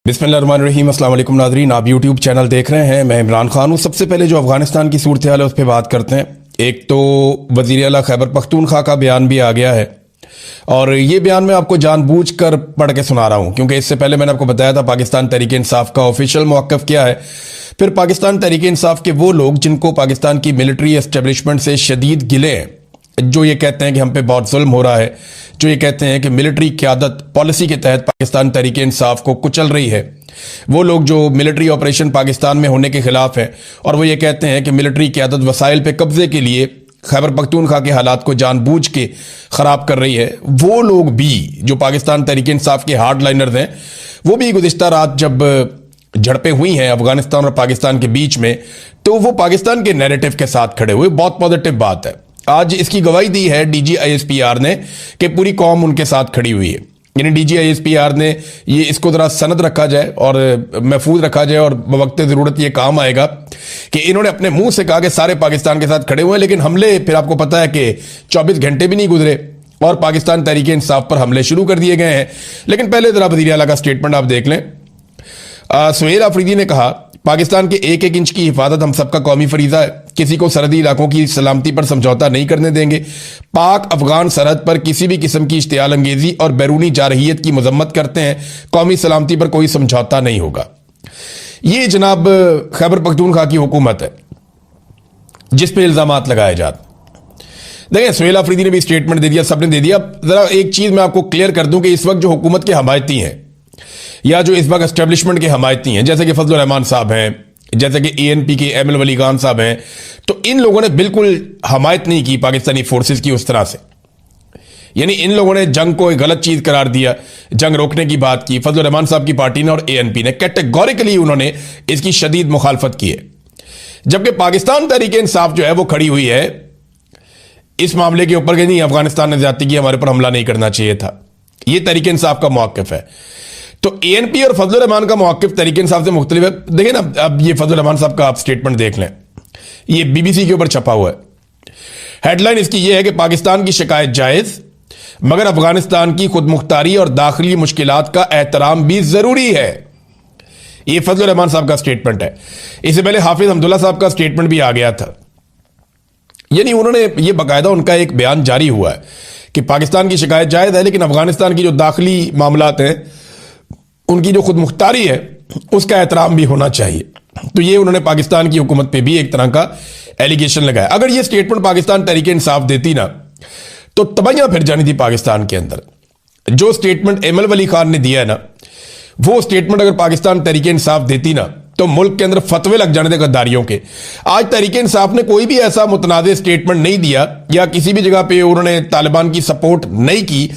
बिस्मिल्लाहिर्रहमानिर्रहीम। अस्सलाम वालेकुम नाज़रीन, आप यूट्यूब चैनल देख रहे हैं। मैं इमरान खान हूँ। सबसे पहले जो अफगानिस्तान की सूरत हाल है उस पर बात करते हैं। एक तो वज़ीर आला खैबर पख्तूनख्वा का बयान भी आ गया है और ये बयान मैं आपको जानबूझकर पढ़ के सुना रहा हूँ क्योंकि इससे पहले मैंने आपको बताया था पाकिस्तान तहरीक इंसाफ का ऑफिशियल मौक़िफ़ क्या है। फिर पाकिस्तान तहरीक इंसाफ के वो लोग जिनको पाकिस्तान की मिलिट्री एस्टेब्लिशमेंट से शदीद गिले हैं, जो ये कहते हैं कि हम पे बहुत जुल्म हो रहा है, जो ये कहते हैं कि मिलिट्री क़यादत पॉलिसी के तहत पाकिस्तान तहरीक इंसाफ को कुचल रही है, वो लोग जो मिलिट्री ऑपरेशन पाकिस्तान में होने के खिलाफ हैं और वो ये कहते हैं कि मिलिट्री क़यादत वसाइल पे कब्जे के लिए खैबर पख्तूनख्वा के हालात को जानबूझ के ख़राब कर रही है, वो लोग भी जो पाकिस्तान तहरीक इंसाफ के हार्ड लाइनर्स हैं, वो भी गुज़िश्ता रात जब झड़पें हुई हैं अफगानिस्तान और पाकिस्तान के बीच में, तो वो पाकिस्तान के नैरेटिव के साथ खड़े हुए। बहुत पॉजिटिव बात है। आज इसकी गवाही दी है DGISPR ने कि पूरी कौम उनके साथ खड़ी हुई है। यानी DGISPR ने ये इसको ज़रा सनद रखा जाए और महफूज रखा जाए और बवक्त ज़रूरत ये काम आएगा कि इन्होंने अपने मुंह से कहा कि सारे पाकिस्तान के साथ खड़े हुए हैं, लेकिन हमले फिर आपको पता है कि 24 घंटे भी नहीं गुजरे और पाकिस्तान तहरीक इंसाफ पर हमले शुरू कर दिए गए हैं। लेकिन पहले ज़रा वज़ीर आला का स्टेटमेंट आप देख लें। सुहेल आफरीदी ने कहा, पाकिस्तान के एक एक इंच की हिफाजत हम सबका कौमी फरीजा है। किसी को सरहदी इलाकों की सलामती पर समझौता नहीं करने देंगे। पाक अफगान सरहद पर किसी भी किस्म की इश्तियाल अंगेजी और बैरूनी जारहियत की मजम्मत करते हैं। कौमी सलामती पर कोई समझौता नहीं होगा। ये जनाब खैबर पख्तूनख्वा की हुकूमत है जिस पे इल्जामात लगाए जाते। देखिए, सुहेल आफरीदी ने भी स्टेटमेंट दे दिया, सबने दे दिया। जरा एक चीज मैं आपको क्लियर कर दूं कि इस वक्त जो हुकूमत के हमायती हैं या जो इस वक्त एस्टेब्लिशमेंट के हमायती हैं, जैसे कि फजलुर रहमान साहब हैं, जैसे कि ANP के ML वली खान साहब हैं, तो इन लोगों ने बिल्कुल हमायत नहीं की पाकिस्तानी फोर्सेस की उस तरह से। यानी इन लोगों ने जंग को एक गलत चीज करार दिया, जंग रोकने की बात की फजलुर रहमान साहब की पार्टी ने और ANP ने। कैटेगोरिकली उन्होंने इसकी शदीद मुखालफत की है, जबकि पाकिस्तान तहरीक इंसाफ जो है वो खड़ी हुई है इस मामले के ऊपर कि नहीं, अफगानिस्तान ने ज्यादती की, हमारे पर हमला नहीं करना चाहिए था। यह तहरीक इंसाफ का मौक़िफ़ है। तो ANP और फजलुर रहमान का मौक़िफ़ तहरीक इंसाफ से मुख्तलिफ है। देखिए ना, अब ये फजलुर रहमान साहब का आप स्टेटमेंट देख लें, ये BBC के ऊपर छपा हुआ है। हेडलाइन इसकी ये है कि पाकिस्तान की शिकायत जायज़, मगर अफगानिस्तान की खुद मुख्तारी और दाखिली मुश्किलात का एहतराम भी जरूरी है। ये फजलुर रहमान साहब का स्टेटमेंट है। इससे पहले हाफिज हमदुल्ला साहब का स्टेटमेंट भी आ गया था। यानी उन्होंने ये बाकायदा उनका एक बयान जारी हुआ है कि पाकिस्तान की शिकायत जायज़ है, लेकिन अफगानिस्तान की जो दाखिली मामलात हैं, उनकी जो खुद मुख्तारी है, उसका एहतराम भी होना चाहिए। तो ये उन्होंने पाकिस्तान की हुकूमत पे भी एक तरह का एलिगेशन लगाया। अगर ये स्टेटमेंट पाकिस्तान तहरीक इंसाफ देती ना, तो तबाहियां फिर जानी थी पाकिस्तान के अंदर। जो स्टेटमेंट ML वली खान ने दिया है ना, वो स्टेटमेंट अगर पाकिस्तान तहरीक इंसाफ देती ना, तो मुल्क के अंदर फतवे लग जाने थे गद्दारियों के। आज तहरीक इंसाफ ने कोई भी ऐसा मुतनाज़ स्टेटमेंट नहीं दिया या किसी भी जगह पे उन्होंने तालिबान की सपोर्ट नहीं की।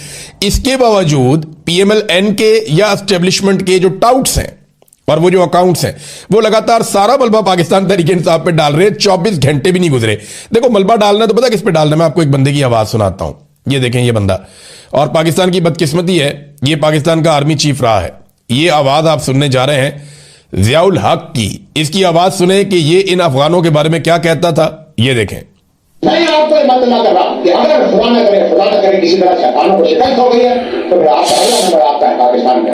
इसके बावजूद PMLN के या एस्टेब्लिशमेंट के जो टाउट्स हैं और वो जो अकाउंट्स हैं, वो लगातार सारा मलबा पाकिस्तान तहरीक इंसाफ पे डाल रहे हैं। 24 घंटे भी नहीं गुजरे। देखो, मलबा डालना तो पता किस पे डालना, मैं आपको एक बंदे की आवाज सुनाता हूं। ये देखें, ये बंदा, और पाकिस्तान की बदकिस्मती है, ये पाकिस्तान का आर्मी चीफ रहा है। ये आवाज आप सुनने जा रहे हैं ज़ियाउल हक की। इसकी आवाज सुने कि ये इन अफगानों के बारे में क्या कहता था। ये देखें। मैं आपको मत कर रहा कि अगर खुदा न करे किसी तरह शैतानों को शिकस्त हो गई है, तो फिर आपका अगला नंबर आपका है पाकिस्तान में।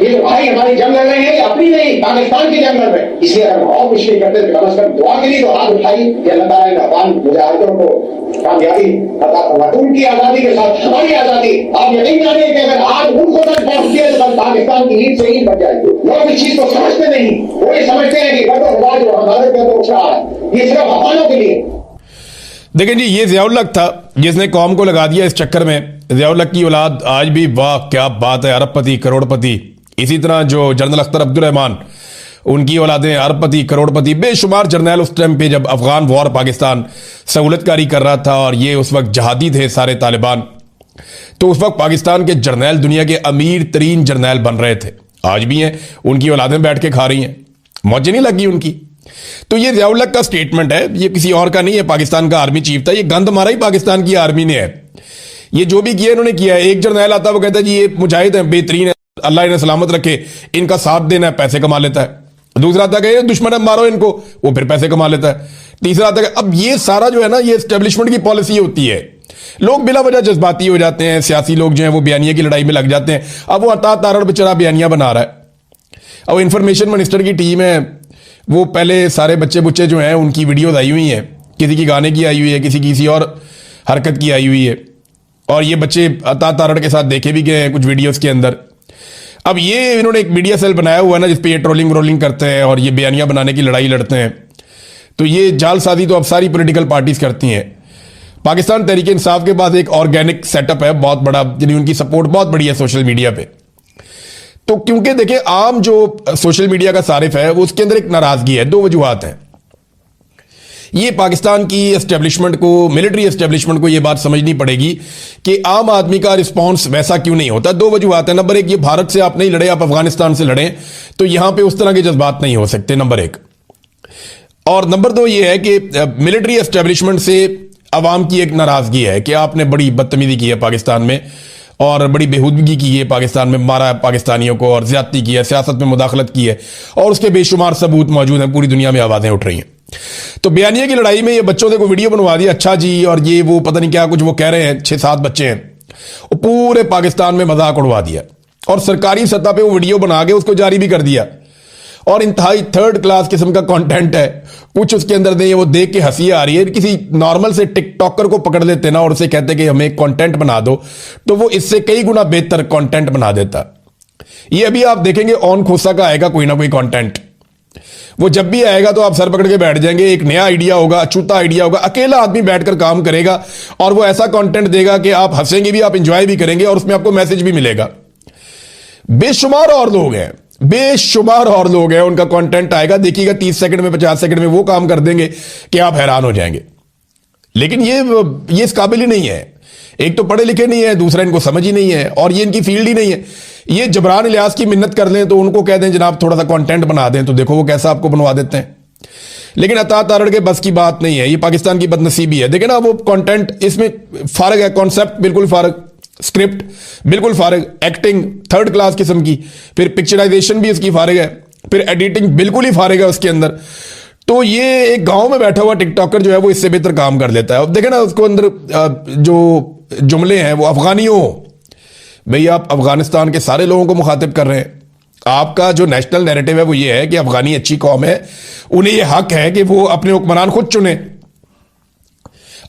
ये भाई हमारी जंग लड़ रहे हैं, अपनी नहीं पाकिस्तान की जंग लड़ रहे हैं। इसलिए अगर और कुछ नहीं करते तो कम से कम दुआ के लिए तो हाथ उठाई कि अल्लाह ताला इन अफगान मुजाहिदों को कामयाबी अता फरमाए। उनकी आजादी के साथ हमारी आजादी। आप यकीन जानिए कि अगर आज उनको तक पहुंच गया तो पाकिस्तान की ईद से ईद बच जाएगी। लोग इस चीज को समझते नहीं, वो ये समझते हैं कि गदो खुदा जो हमारे पे तो उछा है, ये सिर्फ अफगानों के लिए। देखें जी, ये ज़ियाउल हक था जिसने कौम को लगा दिया इस चक्कर में। ज़ियाउल हक की औलाद आज भी, वाह क्या बात है, अरबपति करोड़पति। इसी तरह जो जनरल अख्तर अब्दुल रहमान, उनकी औलादें अरबपति करोड़पति, बेशुमार जर्नैल उस टाइम पे जब अफगान वॉर पाकिस्तान सहूलतकारी कर रहा था और ये उस वक्त जहादी थे सारे तालिबान, तो उस वक्त पाकिस्तान के जर्नैल दुनिया के अमीर तरीन जर्नैल बन रहे थे। आज भी हैं, उनकी औलादें बैठ के खा रही हैं, मौजें नहीं लगी उनकी। तो ये ज़ियाउल हक का स्टेटमेंट है, ये किसी और का नहीं है। पाकिस्तान का आर्मी चीफ था, ये गंद मारा ही पाकिस्तान की आर्मी ने है। ये जो भी किया इन्होंने किया है। एक जर्नैल आता है, वो कहता है जी ये मुजाहिद हैं, बेहतरीन है, अल्लाह इन्हें सलामत रखे, इनका साथ देना है, पैसे कमा लेता है। दूसरा आता है दुश्मन है, मारो इनको, वो फिर पैसे कमा लेता है। तीसरा आता है, अब ये सारा जो है ना, ये एस्टेब्लिशमेंट की पॉलिसी होती है। लोग बिला वजह जज्बाती हो जाते हैं, सियासी लोग जो हैं वो बयानिया की लड़ाई में लग जाते हैं। अब वो अता तारड़ बेचारा बयानिया बना रहा है। अब इंफॉर्मेशन मिनिस्टर की टीम है, वो पहले सारे बच्चे बुच्चे जो हैं उनकी वीडियोज आई हुई हैं, किसी की गाने की आई हुई है, किसी किसी और हरकत की आई हुई है, और ये बच्चे अता तारड़ के साथ देखे भी गए हैं कुछ वीडियोस के अंदर। अब ये इन्होंने एक मीडिया सेल बनाया हुआ है ना, जिसपे ये ट्रोलिंग करते हैं और ये बयानियां बनाने की लड़ाई लड़ते हैं। तो ये जालसाजी तो अब सारी पॉलिटिकल पार्टीज करती हैं। पाकिस्तान तहरीक इंसाफ के पास एक ऑर्गेनिक सेटअप है बहुत बड़ा, यानी उनकी सपोर्ट बहुत बड़ी है सोशल मीडिया पे। तो क्योंकि देखिए आम जो सोशल मीडिया का सारिफ है वो उसके अंदर एक नाराजगी है, दो वजूहात हैं। ये पाकिस्तान की एस्टेब्लिशमेंट को, मिलिट्री एस्टेब्लिशमेंट को ये बात समझनी पड़ेगी कि आम आदमी का रिस्पांस वैसा क्यों नहीं होता। दो वजूहात है। नंबर एक, ये भारत से आप नहीं लड़े, आप अफगानिस्तान से लड़े, तो यहां पे उस तरह के जज्बात नहीं हो सकते, नंबर एक। और नंबर दो ये है कि मिलिट्री एस्टेब्लिशमेंट से अवाम की एक नाराजगी है कि आपने बड़ी बदतमीजी की है पाकिस्तान में और बड़ी बेहूदगी की है पाकिस्तान में, मारा है पाकिस्तानियों को और ज्यादती की है, सियासत में मुदाखलत की है, और उसके बेशुमार सबूत मौजूद हैं, पूरी दुनिया में आवाजें उठ रही हैं। तो बयानिया की लड़ाई में ये बच्चों ने कोई वीडियो बनवा दिया, अच्छा जी, और ये वो पता नहीं क्या कुछ वो कह रहे हैं, 6-7 बच्चे हैं, वो पूरे पाकिस्तान में मजाक उड़वा दिया और सरकारी सतह पे वो वीडियो बना के उसको जारी भी कर दिया। और इंतहाई थर्ड क्लास किस्म का कंटेंट है, कुछ उसके अंदर नहीं है, वो देख के हंसी आ रही है। किसी नॉर्मल से टिकटॉकर को पकड़ लेते ना और उसे कहते कि हमें कंटेंट बना दो, तो वो इससे कई गुना बेहतर कंटेंट बना देता। ये अभी आप देखेंगे ऑन खोसा का आएगा कोई ना कोई कंटेंट, वो जब भी आएगा तो आप सर पकड़ के बैठ जाएंगे। एक नया आइडिया होगा, अछूता आइडिया होगा, अकेला आदमी बैठकर काम करेगा और वो ऐसा कंटेंट देगा कि आप हंसेंगे भी, आप इंजॉय भी करेंगे और उसमें आपको मैसेज भी मिलेगा। बेशुमार और लोग हैं, बेशुमार और लोग हैं, उनका कंटेंट आएगा, देखिएगा 30 सेकंड में 50 सेकंड में वो काम कर देंगे कि आप हैरान हो जाएंगे। लेकिन ये इस काबिल ही नहीं है। एक तो पढ़े लिखे नहीं है, दूसरा इनको समझ ही नहीं है और ये इनकी फील्ड ही नहीं है। ये जबरान इलियास की मिन्नत कर लें तो उनको कह दें जनाब थोड़ा सा कंटेंट बना दें, तो देखो वो कैसा आपको बनवा देते हैं। लेकिन अता तारड़ के बस की बात नहीं है, ये पाकिस्तान की बदनसीबी है। देखें ना, वो कंटेंट इसमें फारग है, कॉन्सेप्ट बिल्कुल फारग, स्क्रिप्ट बिल्कुल फारग, एक्टिंग थर्ड क्लास किस्म की, फिर पिक्चराइजेशन भी इसकी फारग है, फिर एडिटिंग बिल्कुल ही फारग है उसके अंदर। तो ये एक गांव में बैठा हुआ टिकटॉकर जो है वो इससे बेहतर काम कर लेता है। अब देखें ना, उसको अंदर जो जुमले हैं वो अफगानियों, भाई आप अफगानिस्तान के सारे लोगों को मुखातिब कर रहे हैं। आपका जो नेशनल नैरेटिव है वो ये है कि अफगानी अच्छी कौम है, उन्हें ये हक है कि वो अपने हुक्मरान खुद चुने।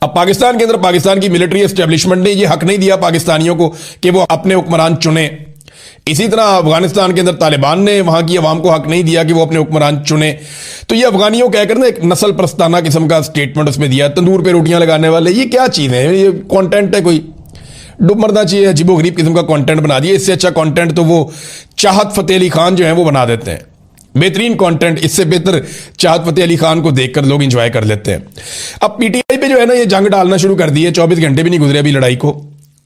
अब पाकिस्तान के अंदर पाकिस्तान की मिलिट्री एस्टेब्लिशमेंट ने ये हक नहीं दिया पाकिस्तानियों को कि वो अपने हुक्मरान चुने। इसी तरह अफगानिस्तान के अंदर तालिबान ने वहां की अवाम को हक नहीं दिया कि वो अपने हुक्मरान चुने। तो ये अफगानियों कहकर ना एक नस्ल प्रस्ताना किस्म का स्टेटमेंट उसमें दिया, तंदूर पे रोटियां लगाने वाले, ये क्या चीज है? ये कंटेंट है कोई? डूब मरना चाहिए, अजीबो गरीब किस्म का कंटेंट बना दिया। इससे अच्छा कंटेंट तो वो चाहत फतेह अली खान जो है वो बना देते हैं, बेहतरीन कंटेंट। इससे बेहतर चाहत फतेह अली खान को देखकर लोग एंजॉय कर लेते हैं। अब पीटीआई पे जो है ना ये जंग डालना शुरू कर दी है, 24 घंटे भी नहीं गुजरे अभी लड़ाई को,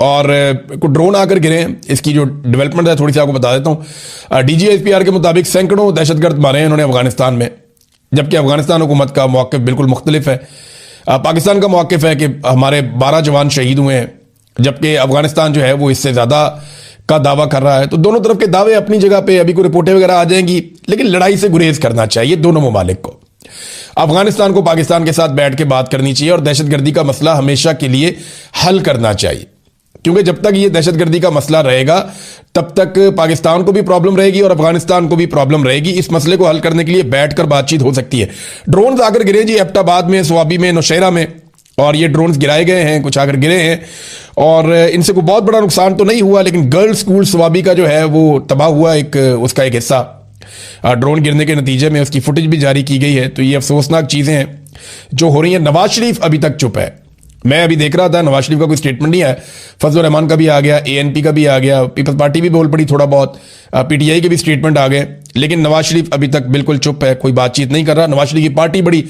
और कुछ ड्रोन आकर गिरे हैं। इसकी जो डेवलपमेंट है थोड़ी सी आपको बता देता हूँ। डीजीएसपीआर के मुताबिक सैकड़ों दहशतगर्द मारे हैं इन्होंने अफगानिस्तान में, जबकि अफगानिस्तान हुकूमत का मौक़िफ़ बिल्कुल मुख्तलिफ है। पाकिस्तान का मौक़िफ़ है कि हमारे 12 जवान शहीद हुए हैं, जबकि अफगानिस्तान जो है वो इससे ज़्यादा का दावा कर रहा है। तो दोनों तरफ के दावे अपनी जगह पे, अभी कोई रिपोर्टें वगैरह आ जाएंगी, लेकिन लड़ाई से गुरेज करना चाहिए दोनों ममालिक को। अफगानिस्तान को पाकिस्तान के साथ बैठ के बात करनी चाहिए और दहशतगर्दी का मसला हमेशा के लिए हल करना चाहिए, क्योंकि जब तक ये दहशतगर्दी का मसला रहेगा तब तक पाकिस्तान को भी प्रॉब्लम रहेगी और अफगानिस्तान को भी प्रॉब्लम रहेगी। इस मसले को हल करने के लिए बैठकर बातचीत हो सकती है। ड्रोन आकर गिरे जी एबटाबाद में, स्वाबी में, नौशेरा में, और ये ड्रोन्स गिराए गए हैं, कुछ आकर गिरे हैं और इनसे कोई बहुत बड़ा नुकसान तो नहीं हुआ, लेकिन गर्ल्स स्कूल स्वाबी का जो है वो तबाह हुआ, एक उसका एक हिस्सा ड्रोन गिरने के नतीजे में। उसकी फुटेज भी जारी की गई है। तो ये अफसोसनाक चीज़ें हैं जो हो रही हैं। नवाज शरीफ अभी तक चुप है। मैं अभी देख रहा था, नवाज शरीफ का कोई स्टेटमेंट नहीं आया, फजल रहमान का भी आ गया, एएनपी का भी आ गया, पीपल्स पार्टी भी बोल पड़ी थोड़ा बहुत, पीटीआई के भी स्टेटमेंट आ गए, लेकिन नवाज शरीफ अभी तक बिल्कुल चुप है, कोई बातचीत नहीं कर रहा। नवाज शरीफ की पार्टी बड़ी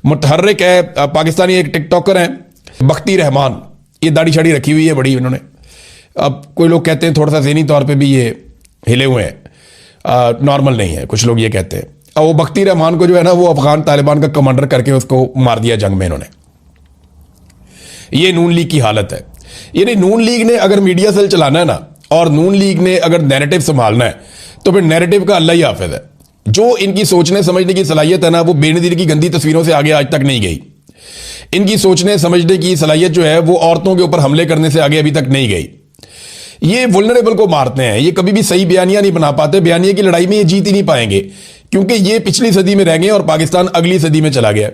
मुतहर्रिक है। पाकिस्तानी एक टिकटॉकर हैं बख्ती रहमान, ये दाढ़ी शाड़ी रखी हुई है बड़ी इन्होंने। अब कोई लोग कहते हैं थोड़ा सा ज़हनी तौर पे भी ये हिले हुए हैं, नॉर्मल नहीं है, कुछ लोग ये कहते हैं। अब वो बख्ती रहमान को जो है ना वो अफगान तालिबान का कमांडर करके उसको मार दिया जंग में इन्होंने। ये नून लीग की हालत है। यानी नून लीग ने अगर मीडिया सेल चलाना है ना, और नून लीग ने अगर नैरेटिव संभालना है, तो फिर नैरेटिव का अल्लाह ही हाफिज है। जो इनकी सोचने समझने की सलाहियत है ना, वो बेनजीर की गंदी तस्वीरों से आगे आज तक नहीं गई। इनकी सोचने समझने की सलाहियत जो है वो औरतों के ऊपर हमले करने से आगे अभी तक नहीं गई। ये वुल्नरेबल को मारते हैं, ये कभी भी सही बयानिया नहीं बना पाते, बयानिया की लड़ाई में ये जीत ही नहीं पाएंगे, क्योंकि ये पिछली सदी में रह गए और पाकिस्तान अगली सदी में चला गया।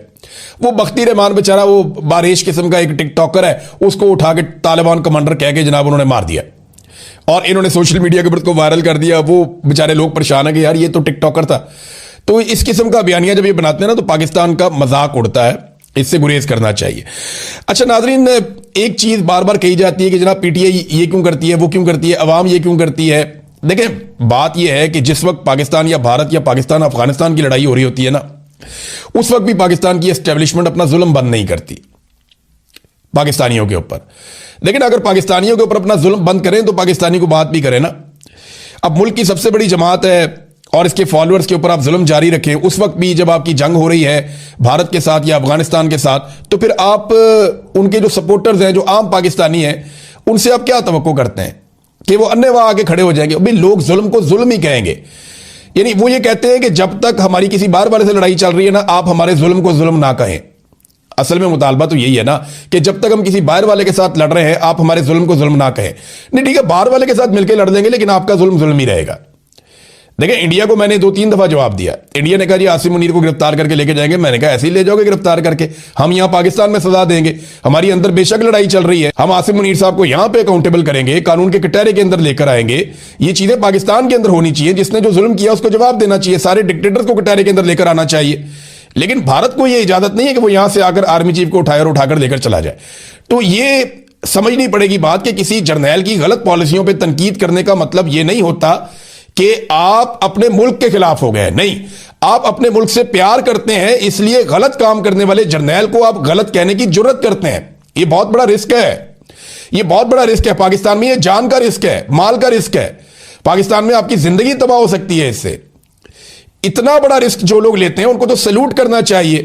वो बख्ती रहमान बेचारा, वो बारिश किस्म का एक टिकटॉकर है, उसको उठा के तालिबान कमांडर कह के जनाब उन्होंने मार दिया और इन्होंने सोशल मीडिया के ऊपर को वायरल कर दिया। वो बेचारे लोग परेशान है कि यार ये तो टिकटॉकर था। तो इस किस्म का बयानिया जब ये बनाते हैं ना, तो पाकिस्तान का मजाक उड़ता है, इससे गुरेज करना चाहिए। अच्छा नाजरीन, एक चीज बार बार कही जाती है कि जनाब पीटीआई ये क्यों करती है, वो क्यों करती है, अवाम ये क्यों करती है। देखें, बात यह है कि जिस वक्त पाकिस्तान या भारत या पाकिस्तान अफगानिस्तान की लड़ाई हो रही होती है ना, उस वक्त भी पाकिस्तान की एस्टेब्लिशमेंट अपना जुल्म बंद नहीं करती पाकिस्तानियों के ऊपर। लेकिन अगर पाकिस्तानियों के ऊपर अपना जुल्म बंद करें तो पाकिस्तानी को बात भी करें ना। अब मुल्क की सबसे बड़ी जमात है और इसके फॉलोअर्स के ऊपर आप जुल्म जारी रखें, उस वक्त भी जब आपकी जंग हो रही है भारत के साथ या अफगानिस्तान के साथ, तो फिर आप उनके जो सपोर्टर्स हैं, जो आम पाकिस्तानी हैं, उनसे आप क्या तवक्को करते हैं कि वो अन्यवा आके खड़े हो जाएंगे। अभी लोग जुल्म को जुल्म ही कहेंगे, यानी वो ये कहते हैं कि जब तक हमारी किसी बाहर वाले से लड़ाई चल रही है ना, आप हमारे जुल्म को जुल्म ना कहें। असल में मुतालबा तो यही है ना कि जब तक हम किसी बाहर वाले के साथ लड़ रहे हैं, आप हमारे जुल्म को जुल्म ना कहें। नहीं ठीक है, बाहर वाले के साथ मिलकर लड़ लेंगे, लेकिन आपका जुल्म जुल्म ही रहेगा। देखिए, इंडिया को मैंने 2-3 दफा जवाब दिया। इंडिया ने कहा जी आसिम मुनीर को गिरफ्तार करके लेके जाएंगे। मैंने कहा ऐसे ही ले जाओगे गिरफ्तार करके, हम यहां पाकिस्तान में सजा देंगे। हमारी अंदर बेशक लड़ाई चल रही है, हम आसिम मुनीर साहब को यहां पे अकाउंटेबल करेंगे, कानून के कटहरे के अंदर लेकर आएंगे। ये चीजें पाकिस्तान के अंदर होनी चाहिए, जिसने जो जुल्म किया उसको जवाब देना चाहिए, सारे डिक्टेटर्स को कटहरे के अंदर लेकर आना चाहिए। लेकिन भारत को यह इजाजत नहीं है कि वो यहां से आकर आर्मी चीफ को उठाए और उठाकर लेकर चला जाए। तो ये समझनी पड़ेगी बात कि किसी जर्नैल की गलत पॉलिसियों पर तनकीद करने का मतलब यह नहीं होता कि आप अपने मुल्क के खिलाफ हो गए। नहीं, आप अपने मुल्क से प्यार करते हैं, इसलिए गलत काम करने वाले जर्नैल को आप गलत कहने की जरूरत करते हैं। यह बहुत बड़ा रिस्क है, यह बहुत बड़ा रिस्क है। पाकिस्तान में यह जान का रिस्क है, माल का रिस्क है। पाकिस्तान में आपकी जिंदगी तबाह हो सकती है इससे। इतना बड़ा रिस्क जो लोग लेते हैं उनको तो सैल्यूट करना चाहिए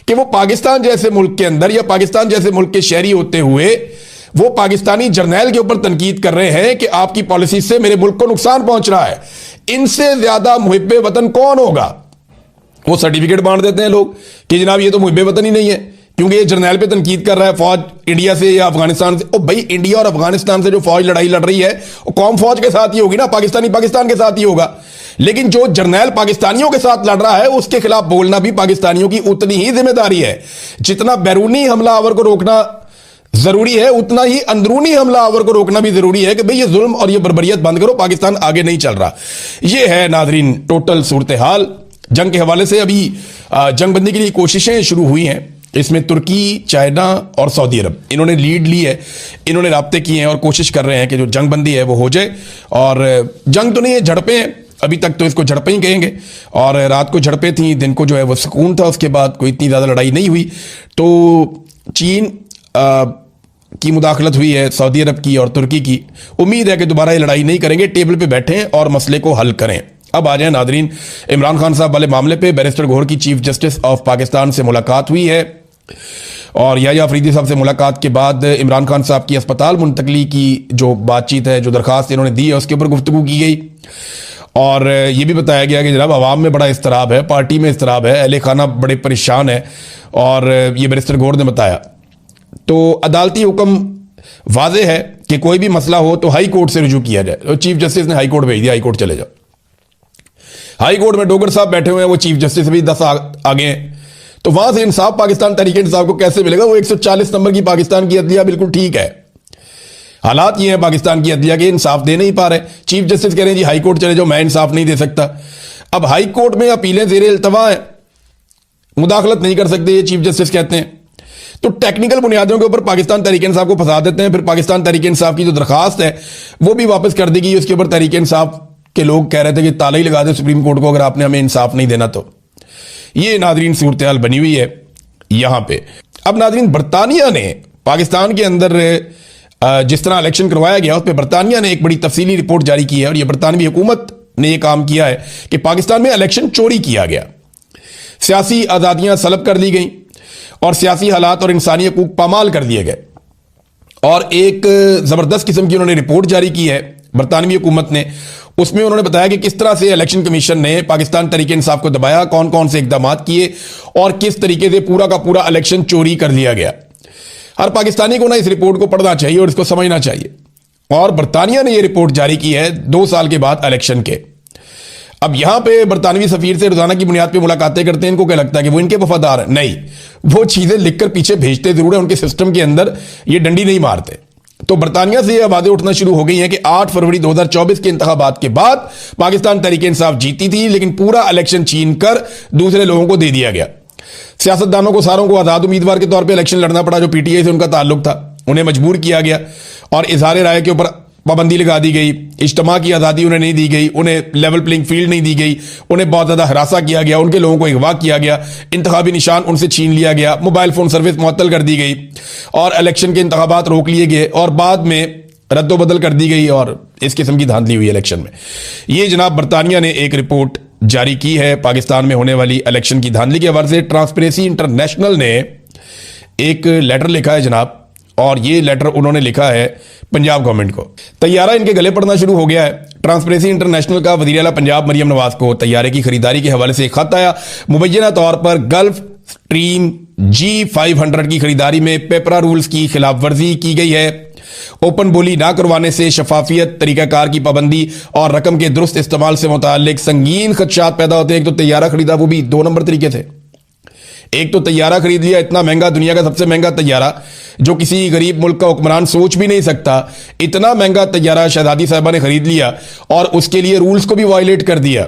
कि वो पाकिस्तान जैसे मुल्क के अंदर या पाकिस्तान जैसे मुल्क के शहरी होते हुए वो पाकिस्तानी जर्नैल के ऊपर तनकीद कर रहे हैं कि आपकी पॉलिसी से मेरे मुल्क को नुकसान पहुंच रहा है। इनसे ज्यादा मुहिब्बे वतन कौन होगा? वो सर्टिफिकेट बांट देते हैं लोग कि जनाब ये तो मुहिब्बे वतन ही नहीं है, क्योंकि ये जर्नैल पे तनकीद कर रहा है फौज इंडिया से या अफगानिस्तान से। ओ भाई, इंडिया और अफगानिस्तान से जो फौज लड़ाई लड़ रही है वो कौम फौज के साथ ही होगी ना, पाकिस्तानी पाकिस्तान के साथ ही होगा। लेकिन जो जर्नैल पाकिस्तानियों के साथ लड़ रहा है उसके खिलाफ बोलना भी पाकिस्तानियों की उतनी ही जिम्मेदारी है। जितना बैरूनी हमलावर को रोकना जरूरी है, उतना ही अंदरूनी हमलावर को रोकना भी जरूरी है कि भाई ये जुल्म और ये बर्बरियत बंद करो, पाकिस्तान आगे नहीं चल रहा। ये है नाजरीन टोटल सूरत हाल। जंग के हवाले से अभी जंगबंदी के लिए कोशिशें शुरू हुई हैं। इसमें तुर्की, चाइना और सऊदी अरब इन्होंने लीड ली है, इन्होंने राब्ते किए हैं और कोशिश कर रहे हैं कि जो जंगबंदी है वो हो जाए। और जंग तो नहीं है, झड़पें हैं, अभी तक तो इसको झड़पें ही कहेंगे। और रात को झड़पें थी, दिन को जो है वो सुकून था, उसके बाद कोई इतनी ज़्यादा लड़ाई नहीं हुई। तो चीन की मुदाखलत हुई है, सऊदी अरब की और तुर्की की। उम्मीद है कि दोबारा ये लड़ाई नहीं करेंगे, टेबल पे बैठें और मसले को हल करें। अब आ जाए नाजरीन इमरान खान साहब वाले मामले पे। बैरिस्टर गौहर की चीफ जस्टिस ऑफ पाकिस्तान से मुलाकात हुई है और याह्या अफरीदी साहब से मुलाकात के बाद इमरान खान साहब की अस्पताल मुंतकली की जो बातचीत है, जो दरखास्त इन्होंने दी है, उसके ऊपर गुफ्तगू की गई। और ये भी बताया गया कि जनाब अवाम में बड़ा इस्तराब है, पार्टी में इस्तराब है, अहले खाना बड़े परेशान है। और ये बैरिस्टर गौहर ने बताया। तो अदालती हुक्म वाजे है कि कोई भी मसला हो तो हाई कोर्ट से रुजू किया जाए। तो चीफ जस्टिस ने हाई कोर्ट भेज दिया, हाई कोर्ट चले जाओ। हाई कोर्ट में डोगर साहब बैठे हुए हैं, वो चीफ जस्टिस भी 10 आगे हैं। तो वहां से इंसाफ पाकिस्तान तहरीक इंसाफ को कैसे मिलेगा? वो 140 नंबर की पाकिस्तान की अदलिया बिल्कुल ठीक है। हालात ये है पाकिस्तान की अदलिया के, इंसाफ दे नहीं पा रहे। चीफ जस्टिस कह रहे हैं जी हाई कोर्ट चले जाओ, मैं इंसाफ नहीं दे सकता। अब हाई कोर्ट में अपीलें ज़ेरे इल्तवा है, मुदाखलत नहीं कर सकते, ये चीफ जस्टिस कहते हैं। तो टेक्निकल बुनियादों के ऊपर पाकिस्तान तहरीक इंसाफ को फंसा देते हैं। फिर पाकिस्तान तहरीक इंसाफ की जो दरखास्त है वो भी वापस कर दी गई। उसके ऊपर तहरीक इंसाफ के लोग कह रहे थे कि ताला ही लगा दे सुप्रीम कोर्ट को अगर आपने हमें इंसाफ नहीं देना तो। ये नाजरीन सूरत हाल बनी हुई है यहां पे। अब नाजरीन बरतानिया ने पाकिस्तान के अंदर जिस तरह इलेक्शन करवाया गया उस पर बरतानिया ने एक बड़ी तफसीली रिपोर्ट जारी की है। और यह बरतानवी हुकूमत ने यह काम किया है कि पाकिस्तान में इलेक्शन चोरी किया गया, सियासी आज़ादियां सलब कर ली गई और सियासी हालात और इंसानी हकूक पामाल कर दिए गए। और एक ज़बरदस्त किस्म की उन्होंने रिपोर्ट जारी की है बरतानवी हुकूमत ने। उसमें उन्होंने बताया कि किस तरह से इलेक्शन कमीशन ने पाकिस्तान तहरीक इंसाफ को दबाया, कौन कौन से इकदाम किए और किस तरीके से पूरा का पूरा इलेक्शन चोरी कर लिया गया। हर पाकिस्तानी को ना इस रिपोर्ट को पढ़ना चाहिए और इसको समझना चाहिए। और बरतानिया ने यह रिपोर्ट जारी की है 2 साल के बाद इलेक्शन के। अब यहां पे बरतानवी सफीर से रोजाना की बुनियाद पे मुलाकातें करते हैं। इनको क्या लगता है कि वो इनके वफादार हैं? नहीं, वो चीजें लिखकर पीछे भेजते जरूर है, उनके सिस्टम के अंदर ये डंडी नहीं मारते। तो बरतानिया से ये आवाजें उठना शुरू हो गई हैं कि 8 फरवरी 2024 के इंतखाबात के बाद पाकिस्तान तहरीक-ए-इंसाफ जीती थी, लेकिन पूरा इलेक्शन छीन कर दूसरे लोगों को दे दिया गया। सियासतदानों को सारों को आजाद उम्मीदवार के तौर पर इलेक्शन लड़ना पड़ा जो पीटीआई से उनका ताल्लुक था, उन्हें मजबूर किया गया और इजहार राय के ऊपर पाबंदी लगा दी गई। इज्तिमा की आज़ादी उन्हें नहीं दी गई, उन्हें लेवल प्लेइंग फील्ड नहीं दी गई, उन्हें बहुत ज़्यादा हरासा किया गया, उनके लोगों को अगवा किया गया, इंतखाबी निशान उनसे छीन लिया गया, मोबाइल फ़ोन सर्विस मुअत्तल कर दी गई और इलेक्शन के इंतखाबात रोक लिए गए और बाद में रद्दोबदल कर दी गई और इस किस्म की धांधली हुई इलेक्शन में। ये जनाब बरतानिया ने एक रिपोर्ट जारी की है पाकिस्तान में होने वाली इलेक्शन की धांधली के हवाले से। ट्रांसपेरेंसी इंटरनेशनल ने एक लेटर लिखा है जनाब, और ये लेटर उन्होंने लिखा है पंजाब गवर्नमेंट को। तैयारा इनके गले पड़ना शुरू हो गया है। ट्रांसपेरेंसी इंटरनेशनल का वज़ीर आला पंजाब मरियम नवाज को तैयारे की खरीदारी के हवाले से एक खत आया। मुबैना तौर पर गल्फ स्ट्रीम G500 की खरीदारी में पेपरा रूल्स की खिलाफ वर्जी की गई है। ओपन बोली ना करवाने से शफाफियत, तरीकाकार की पाबंदी और रकम के दुरुस्त इस्तेमाल से मुताल्लिक संगीन खदशात पैदा होते हैं। एक तो तैयारा खरीदा, वो भी 2 नंबर तरीके से। एक तो तैयारा खरीद लिया, इतना महंगा, दुनिया का सबसे महंगा तैयारा जो किसी गरीब मुल्क का हुक्मरान सोच भी नहीं सकता, इतना महंगा तैयारा शहजादी साहिबा ने खरीद लिया और उसके लिए रूल्स को भी वायलेट कर दिया,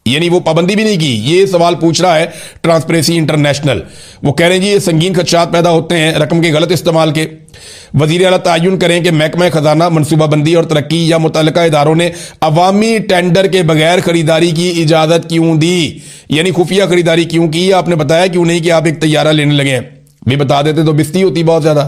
यानी वो पाबंदी भी नहीं की। ये सवाल पूछ रहा है ट्रांसपेरेंसी इंटरनेशनल। वो कह रहे हैं जी ये संगीन खदशात पैदा होते हैं रकम के गलत इस्तेमाल के। वज़ीर आला तयन करें कि महकमा खजाना, मनसूबाबंदी और तरक्की या मुतल्लिका इदारों ने अवामी टेंडर के बगैर खरीदारी की इजाजत क्यों दी, यानी खुफिया खरीदारी क्यों की। आपने बताया क्यों नहीं कि आप एक तैयारा लेने लगे हैं? भी बता देते तो बिस्ती होती बहुत ज्यादा।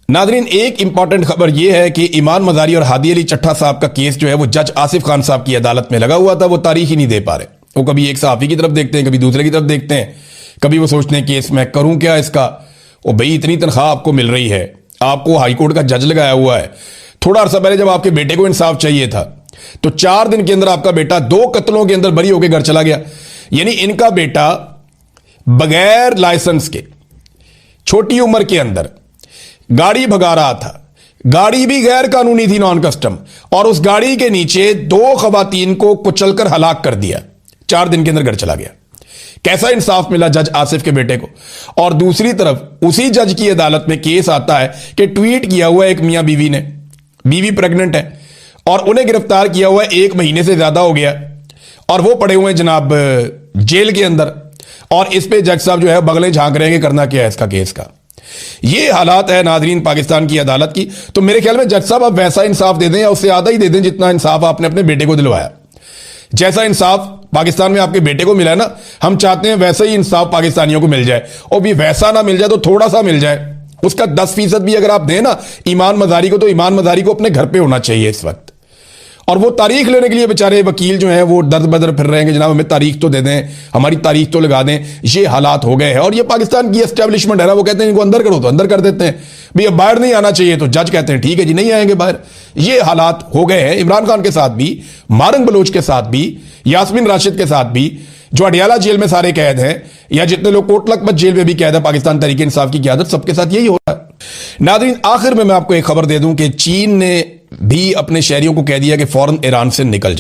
नादरीन, एक इंपॉर्टेंट खबर यह है कि ईमान मजारी और हादी अली चट्ठा साहब का केस जो है वो जज आसिफ खान साहब की अदालत में लगा हुआ था। वो तारीख ही नहीं दे पा रहे। वो कभी एक सहाफी की तरफ देखते हैं, कभी दूसरे की तरफ देखते हैं, कभी वो सोचते हैं केस मैं करूं क्या इसका। वो भाई इतनी तनख्वाह आपको मिल रही है, आपको हाईकोर्ट का जज लगाया हुआ है। थोड़ा अरसा पहले जब आपके बेटे को इंसाफ चाहिए था तो 4 दिन के अंदर आपका बेटा 2 कत्लों के अंदर बरी होकर घर चला गया। यानी इनका बेटा बगैर लाइसेंस के छोटी उम्र के अंदर गाड़ी भगा रहा था, गाड़ी भी गैर कानूनी थी, नॉन कस्टम, और उस गाड़ी के नीचे 2 खवातीन को कुचलकर हलाक कर दिया। 4 दिन के अंदर घर चला गया। कैसा इंसाफ मिला जज आसिफ के बेटे को। और दूसरी तरफ उसी जज की अदालत में केस आता है कि ट्वीट किया हुआ एक मियां बीवी ने, बीवी प्रेग्नेंट है और उन्हें गिरफ्तार किया हुआ 1 महीने से ज्यादा हो गया और वो पड़े हुए हैं जनाब जेल के अंदर। और इस पे जज साहब जो है बगले झांक रहे हैं कि करना क्या है इसका केस का। ये हालात है नाजरीन पाकिस्तान की अदालत की। तो मेरे ख्याल में जज साहब आप वैसा इंसाफ दे दें या उससे आधा ही दे दें जितना इंसाफ आपने अपने बेटे को दिलवाया। जैसा इंसाफ पाकिस्तान में आपके बेटे को मिला है ना, हम चाहते हैं वैसा ही इंसाफ पाकिस्तानियों को मिल जाए। और भी वैसा ना मिल जाए तो थोड़ा सा मिल जाए, उसका 10% भी अगर आप दें ना ईमान मजारी को, तो ईमान मजारी को अपने घर पे होना चाहिए इस वक्त। और वो तारीख लेने के लिए बेचारे वकील जो हैं वो दर बदर फिर रहे हैं कि जनाब हमें तारीख तो दे दें, हमारी तारीख तो लगा दें। ये हालात हो गए हैं और ये पाकिस्तान की एस्टेब्लिशमेंट है ना, वो कहते हैं इनको अंदर करो तो अंदर कर देते हैं, भाई अब बाहर नहीं आना चाहिए तो जज कहते हैं ठीक है जी नहीं आएंगे बाहर। ये हालात हो गए हैं इमरान खान के साथ भी, मारंग बलोच के साथ भी, यास्मीन राशिद के साथ भी, जो अडियाला जेल में सारे कैद हैं, या जितने लोग कोट लखपत जेल में भी कैद है पाकिस्तान तहरीक इंसाफ की क़यादत, सबके साथ यही हो रहा है। नाज़रीन, आखिर में मैं आपको एक खबर दे दूं कि चीन ने भी अपने शहरियों को कह दिया कि फौरन ईरान से निकल जाए।